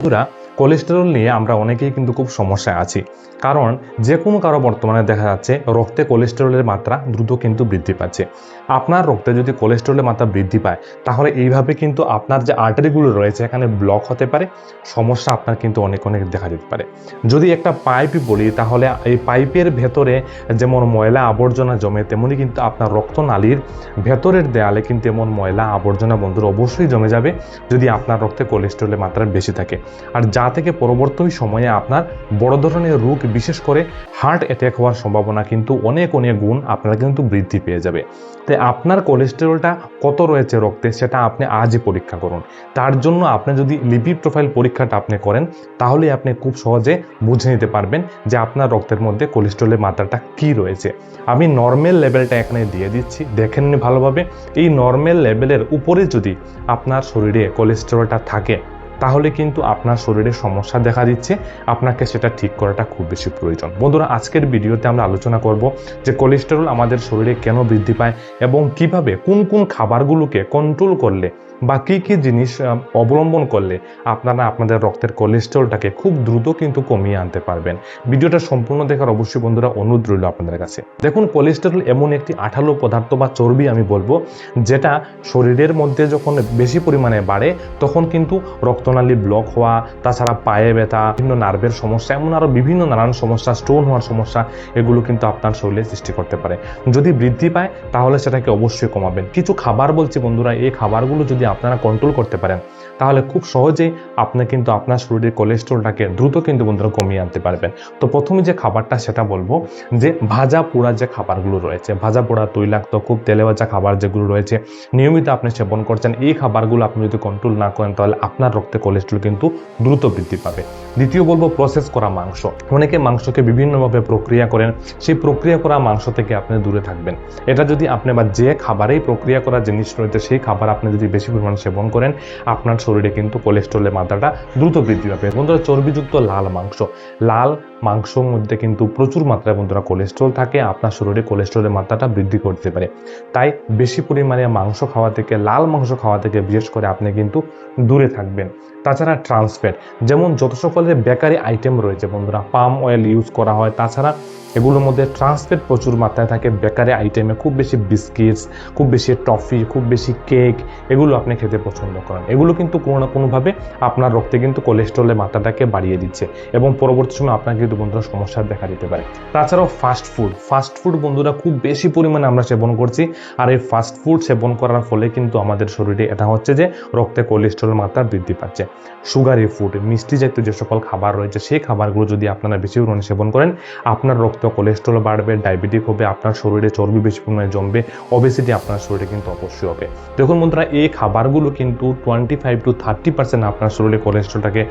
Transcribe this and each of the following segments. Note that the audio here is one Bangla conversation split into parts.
বন্ধুরা, কোলেস্টেরল নিয়ে আমরা অনেকেই কিন্তু খুব সমস্যায় আছি। কারণ যে কোনো কারো বর্তমানে দেখা যাচ্ছে রক্তে কোলেস্টেরলের মাত্রা দ্রুত কিন্তু বৃদ্ধি পাচ্ছে। আপনার রক্তে যদি কোলেস্টেরলের মাত্রা বৃদ্ধি পায়, তাহলে এইভাবে কিন্তু আপনার যে আর্টারিগুলো রয়েছে এখানে ব্লক হতে পারে, সমস্যা আপনার কিন্তু অনেক দেখা যেতে পারে। যদি একটা পাইপ বলি, তাহলে এই পাইপের ভেতরে যেমন ময়লা আবর্জনা জমে, তেমনি কিন্তু আপনার রক্তনালীর ভেতরের দেয়ালে কিন্তু এমন ময়লা আবর্জনা বন্ধুরা অবশ্যই জমে যাবে যদি আপনার রক্তে কোলেস্টেরলের মাত্রা বেশি থাকে। আর যা থেকে পরবর্তী সময়ে আপনার বড় ধরনের রোগ, বিশেষ করে হার্ট অ্যাটাক হওয়ার সম্ভাবনা কিন্তু অনেক গুণ আপনার কিন্তু বৃদ্ধি পেয়ে যাবে। তাই আপনার কোলেস্টেরলটা কত রয়েছে রক্তে সেটা আপনি আজই পরীক্ষা করুন। তার জন্য আপনি যদি লিপিড প্রোফাইল পরীক্ষাটা আপনি করেন, তাহলে আপনি খুব সহজে বুঝে নিতে পারবেন যে আপনার রক্তের মধ্যে কোলেস্টেরলের মাত্রাটা কি রয়েছে। আমি নর্মাল লেভেলটা এখানে দিয়ে দিচ্ছি, দেখেন নি ভালোভাবে। এই নর্মাল লেভেলের উপরে যদি আপনার শরীরে কোলেস্টেরলটা থাকে, তাহলে কিন্তু আপনার শরীরে সমস্যা দেখা দিচ্ছে, আপনাকে সেটা ঠিক করাটা খুব বেশি প্রয়োজন। বন্ধুরা, আজকের ভিডিওতে আমরা আলোচনা করব যে কোলেস্টেরল আমাদের শরীরে কেন বৃদ্ধি পায় এবং কিভাবে কোন খাবারগুলোকে কন্ট্রোল করলে বা কি জিনিস অবলম্বন করলে আপনারা আপনাদের রক্তের কোলেস্টেরলটাকে খুব দ্রুত কিন্তু কমিয়ে আনতে পারবেন। ভিডিওটা সম্পূর্ণ দেখার অবশ্যই বন্ধুরা অনুরোধ রইল আপনাদের কাছে। দেখুন, কোলেস্টেরল এমন একটি আঠালো পদার্থ বা চর্বি আমি বলবো, যেটা শরীরের মধ্যে যখন বেশি পরিমাণে বাড়ে তখন কিন্তু রক্তনালী ব্লক হওয়া, তাছাড়া পায়ে ব্যথা, বিভিন্ন নার্ভের সমস্যা, এমন আরো বিভিন্ন নানান সমস্যা, স্টোন হওয়ার সমস্যা, এগুলো কিন্তু আপনার শরীরে সৃষ্টি করতে পারে। যদি বৃদ্ধি পায় তাহলে সেটাকে অবশ্যই কমাবেন। কিছু খাবার বলছি বন্ধুরা, এই খাবারগুলো যদি আপনারা কন্ট্রোল করতে পারেন, তাহলে খুব সহজেই আপনি কিন্তু আপনার শরীরের কোলেস্টেরলটাকে দ্রুত কিন্তু বন্ধুরা কমিয়ে আনতে পারবেন। তো প্রথমে যে খাবারটা সেটা বলবো যে ভাজা পোড়া যে খাবারগুলো রয়েছে, ভাজা পোড়া, তৈলাক্ত, খুব তেলে ভাজা খাবার যেগুলো রয়েছে, নিয়মিত আপনি সেবন করছেন, এই খাবারগুলো আপনি যদি কন্ট্রোল না করেন, তাহলে আপনার রক্তে কোলেস্টেরল কিন্তু দ্রুত বৃদ্ধি পাবে। দ্বিতীয় বলবো প্রসেস করা মাংস। অনেকে মাংসকে বিভিন্নভাবে প্রক্রিয়া করেন, সেই প্রক্রিয়া করা মাংস থেকে আপনি দূরে থাকবেন। এটা যদি আপনি বা যে খাবারেই প্রক্রিয়া করা জিনিস রয়েছে সেই খাবার আপনি যদি বেশি পরিমাণে সেবন করেন, আপনার শরীরে কিন্তু কোলেস্টেরলের মাত্রাটা দ্রুত বৃদ্ধি পাবে। বন্ধুরা, চর্বিযুক্ত লাল মাংসর মধ্যে কিন্তু প্রচুর মাত্রায় বন্ধুরা কোলেস্টেরল থাকে, আপনার শরীরে কোলেস্টেরলের মাত্রাটা বৃদ্ধি করতে পারে। তাই বেশি পরিমাণে মাংস খাওয়া থেকে, লাল মাংস খাওয়া থেকে বিশেষ করে আপনি কিন্তু দূরে থাকবেন। তাছাড়া ট্রান্সফ্যাট, যেমন যত সকলের বেকারি আইটেম রয়েছে বন্ধুরা, পাম অয়েল ইউজ করা হয়, তাছাড়া এগুলোর মধ্যে ট্রান্সফ্যাট প্রচুর মাত্রায় থাকে। বেকারি আইটেমে খুব বেশি বিস্কিটস, খুব বেশি টফি, খুব বেশি কেক, এগুলো আপনি খেতে পছন্দ করেন। এগুলো কিন্তু কোনো না কোনোভাবে আপনার রক্তে কিন্তু কোলেস্টেরলের মাত্রাটাকে বাড়িয়ে দিচ্ছে এবং পরবর্তী সময় আপনার কিন্তু বন্ধুরা সমস্যা দেখা দিতে পারে। তাছাড়াও ফাস্ট ফুড বন্ধুরা খুব বেশি পরিমাণে আমরা সেবন করছি, আর এই ফাস্ট ফুড সেবন করার ফলে কিন্তু আমাদের শরীরে এটা হচ্ছে যে রক্তে কোলেস্টেরলের মাত্রা বৃদ্ধি পাচ্ছে। সুগারি ফুড, মিষ্টি জাতীয় যে সকল খাবার রয়েছে, সেই খাবারগুলো যদি আপনারা বেশি পরিমাণে সেবন করেন, আপনার রক্ত কোলেস্টেরল বাড়বে, ডায়াবেটিক হবে, আপনার শরীরে চর্বি বেশি পরিমাণে জমবে, ওবেসিটি আপনার শরীরে কিন্তু অবশ্যই হবে। দেখুন বন্ধুরা, এই খাবারগুলো কিন্তু 25 to 30% আপনার শরীরে কোলেস্টেরলটাকে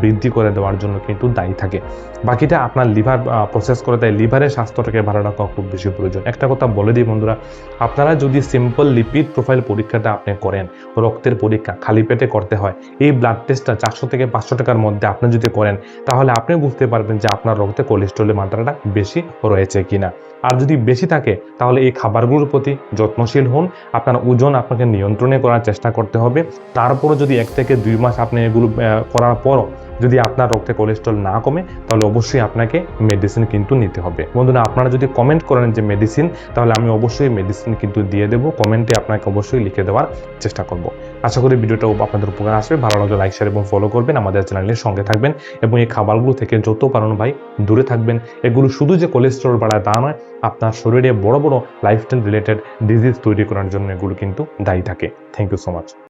বৃদ্ধি করে দেওয়ার জন্য কিন্তু দায়ী থাকে। বাকিটা আপনার লিভার প্রসেস করে দেয়। লিভারের স্বাস্থ্যটাকে ভালো রাখা খুব বেশি প্রয়োজন। একটা কথা বলে দিই বন্ধুরা, আপনারা যদি সিম্পল লিপিড প্রোফাইল পরীক্ষাটা আপনি করেন, রক্তের পরীক্ষা খালি পেটে করতে হয়, এই ব্লাড টেস্টটা 400 থেকে 500 টাকার মধ্যে আপনি যদি করেন, তাহলে আপনি বুঝতে পারবেন যে আপনার রক্তে কোলেস্টেরলের মাত্রাটা বেশি রয়েছে কিনা। আর যদি বেশি থাকে, তাহলে এই খাবারগুলোর প্রতি যত্নশীল হন। আপনার ওজন আপনাকে নিয়ন্ত্রণে করার চেষ্টা করতে হবে। তারপরে যদি 1 থেকে 2 মাস আপনি এগুলো করার পরও যদি আপনার রক্তে কোলেস্টেরল না কমে, তাহলে অবশ্যই আপনাকে মেডিসিন কিন্তু নিতে হবে। বন্ধুরা, আপনারা যদি কমেন্ট করেন যে মেডিসিন, তাহলে আমি অবশ্যই মেডিসিন কিন্তু দিয়ে দেবো। কমেন্টে আপনাকে অবশ্যই লিখে দেওয়ার চেষ্টা করব। আশা করি ভিডিওটা আপনাদের উপকার আসবে। ভালো লাগলে লাইক, শেয়ার এবং ফলো করবেন, আমাদের চ্যানেলের সঙ্গে থাকবেন এবং এই খাবারগুলো থেকে যত পারেন ভাই দূরে থাকবেন। এগুলো শুধু যে কোলেস্টেরল বাড়ায় তা নয়, আপনার শরীরে বড় লাইফস্টাইল রিলেটেড ডিজিজ তৈরি করার জন্য এগুলো কিন্তু দায়ী থাকে। Thank you so much.